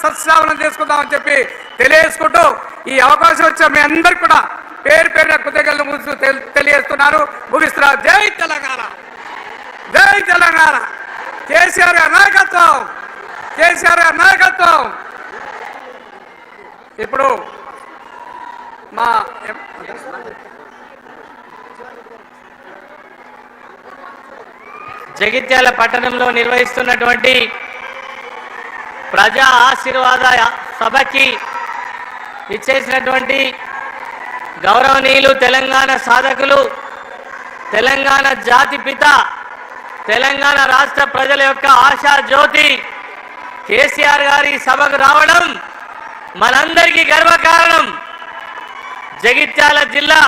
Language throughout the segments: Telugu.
సత్సావనం చేసుకుందామని చెప్పి తెలియజేసుకుంటూ ఈ అవకాశం వచ్చే మీ అందరికి కూడా పేరు పేరున కృతజ్ఞతలు తెలియజేస్తున్నారు, ముగిస్తున్నారు. జై తెలంగాణ, జై తెలంగాణ. కేసీఆర్ గారి నాయకత్వం, కేసీఆర్ గారి నాయకత్వం. ఇప్పుడు మా జగిత్యాల పట్టణంలో నిర్వహిస్తున్నటువంటి ప్రజా ఆశీర్వాద సభకి ఇచ్చేసినటువంటి గౌరవనీయులు తెలంగాణ సాధకులు, తెలంగాణ జాతిపిత, తెలంగాణ రాష్ట్ర ప్రజల యొక్క ఆశా జ్యోతి కేసీఆర్ గారి సభకు రావడం మనందరికీ గర్వకారణం. జగిత్యాల జిల్లా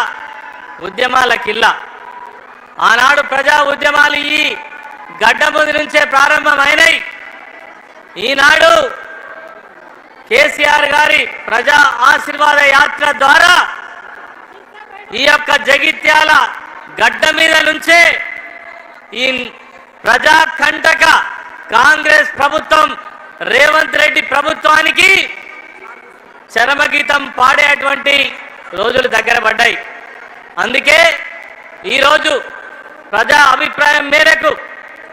ఉద్యమాల కిల్లా. ఆనాడు ప్రజా ఉద్యమాలు ఈ గడ్డ ముందు నుంచే ప్రారంభమైనాయి. ఈనాడు కేసీఆర్ గారి ప్రజా ఆశీర్వాద యాత్ర ద్వారా ఈ యొక్క జగిత్యాల గడ్డ మీద నుంచే ఈ ప్రజాకంటక కాంగ్రెస్ ప్రభుత్వం, రేవంత్ రెడ్డి ప్రభుత్వానికి చరమగీతం పాడేటువంటి రోజులు దగ్గర పడ్డాయి. అందుకే ఈరోజు ప్రజా అభిప్రాయం మేరకు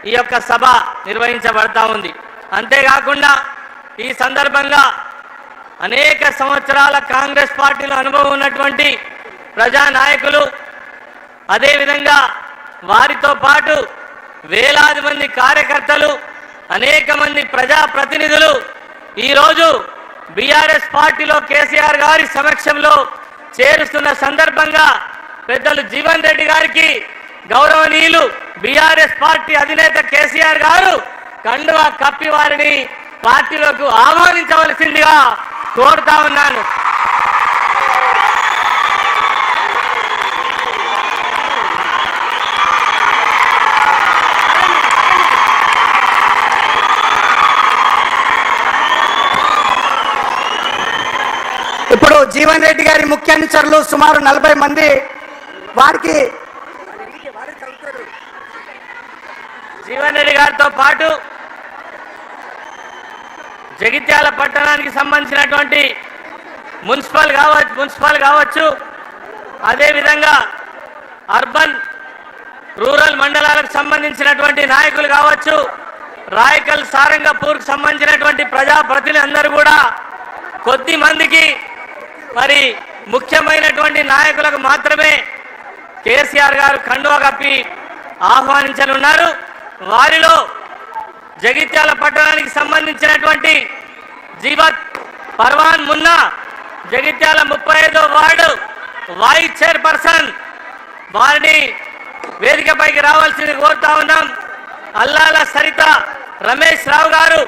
ఈ యొక్క సభ నిర్వహించబడతా ఉంది. అంతేకాకుండా ఈ సందర్భంగా అనేక సంవత్సరాల కాంగ్రెస్ పార్టీలో అనుభవం ఉన్నటువంటి ప్రజా నాయకులు, అదేవిధంగా వారితో పాటు వేలాది మంది కార్యకర్తలు, అనేక మంది ప్రజాప్రతినిధులు ఈరోజు బీఆర్ఎస్ పార్టీలో కేసీఆర్ గారి సమక్షంలో చేరుస్తున్న సందర్భంగా పెద్దలు జీవన్ రెడ్డి గారికి గౌరవనీయులు బీఆర్ఎస్ పార్టీ అధినేత కేసీఆర్ గారు కండువా కప్పి వారిని పార్టీలోకి ఆహ్వానించవలసిందిగా కోరుతా ఉన్నాను. ఇప్పుడు జీవన్ రెడ్డి గారి ముఖ్య అనుచరులు సుమారు 40 మంది వారికి జీవన్ రెడ్డి గారితో పాటు జగిత్యాల పట్టణానికి సంబంధించినటువంటి మున్సిపల్ కావచ్చు, అదేవిధంగా అర్బన్ రూరల్ మండలాలకు సంబంధించినటువంటి నాయకులు కావచ్చు, రాయకల్ సారంగపూర్కు సంబంధించినటువంటి ప్రజాప్రతినిధులందరూ కూడా కొద్ది మందికి మరి ముఖ్యమైనటువంటి నాయకులకు మాత్రమే కేసీఆర్ గారు కండువా కప్పి ఆహ్వానించనున్నారు. వారిలో జగిత్యాల పట్టణానికి సంబంధించినటువంటి జీవత్ పర్వాన్ మున్నా, జగిత్యాల 35వ వార్డు వైస్ చైర్పర్సన్, వారిని వేదికపైకి రావాల్సింది కోరుతా ఉన్నాం. అల్లాల సరిత రమేష్ రావు గారు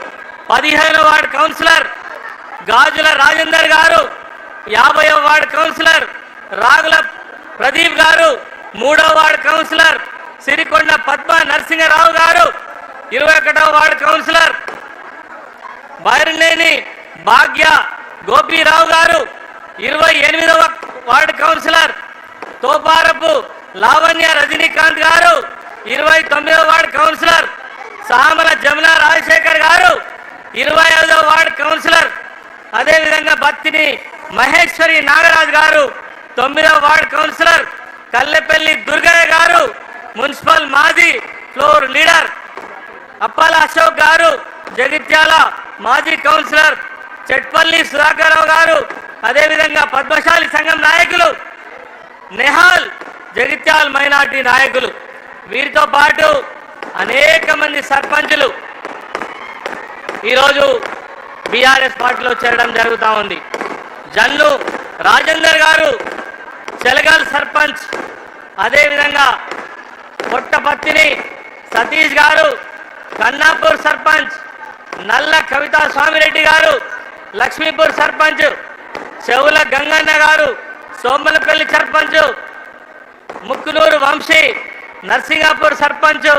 15వ వార్డు కౌన్సిలర్, గాజుల రాజేందర్ గారు 50వ వార్డు కౌన్సిలర్, రాగుల ప్రదీప్ గారు 3వ వార్డు కౌన్సిలర్, సిరికొండ పద్మ నరసింహరావు గారు 21వ వార్డు కౌన్సిలర్, బైరనేని భాగ్య గోపీరావు గారు 28వ వార్డు కౌన్సిలర్, తోపారపు లావణ్య రజనీకాంత్ గారు 29వ వార్డు కౌన్సిలర్, సామల జమున రాజశేఖర్ గారు 25వ వార్డు కౌన్సిలర్, అదేవిధంగా బత్తిని మహేశ్వరి నాగరాజు గారు 9వ వార్డు కౌన్సిలర్, కల్లెపల్లి దుర్గయ్య గారు మున్సిపల్ మాజీ ఫ్లోర్ లీడర్, అప్పాల అశోక్ గారు జగిత్యాల మాజీ కౌన్సిలర్, చెట్పల్లి సుధాకర్రావు గారు, అదేవిధంగా పద్మశాలి సంఘం నాయకులు, నెహాల్ జగిత్యాల మైనార్టీ నాయకులు, వీరితో పాటు అనేక మంది సర్పంచులు ఈరోజు బీఆర్ఎస్ పార్టీలో చేరడం జరుగుతూ ఉంది. జన్ను రాజేందర్ గారు చెలగల్ సర్పంచ్, అదేవిధంగా పొట్టపత్తిని సతీష్ గారు కన్నాపూర్ సర్పంచ్, నల్ల కవితా స్వామిరెడ్డి గారు లక్ష్మీపూర్ సర్పంచ్, చెవుల గంగన్న గారు సోమలపల్లి సర్పంచ్, ముక్కునూరు వంశీ నర్సింగాపూర్ సర్పంచ్,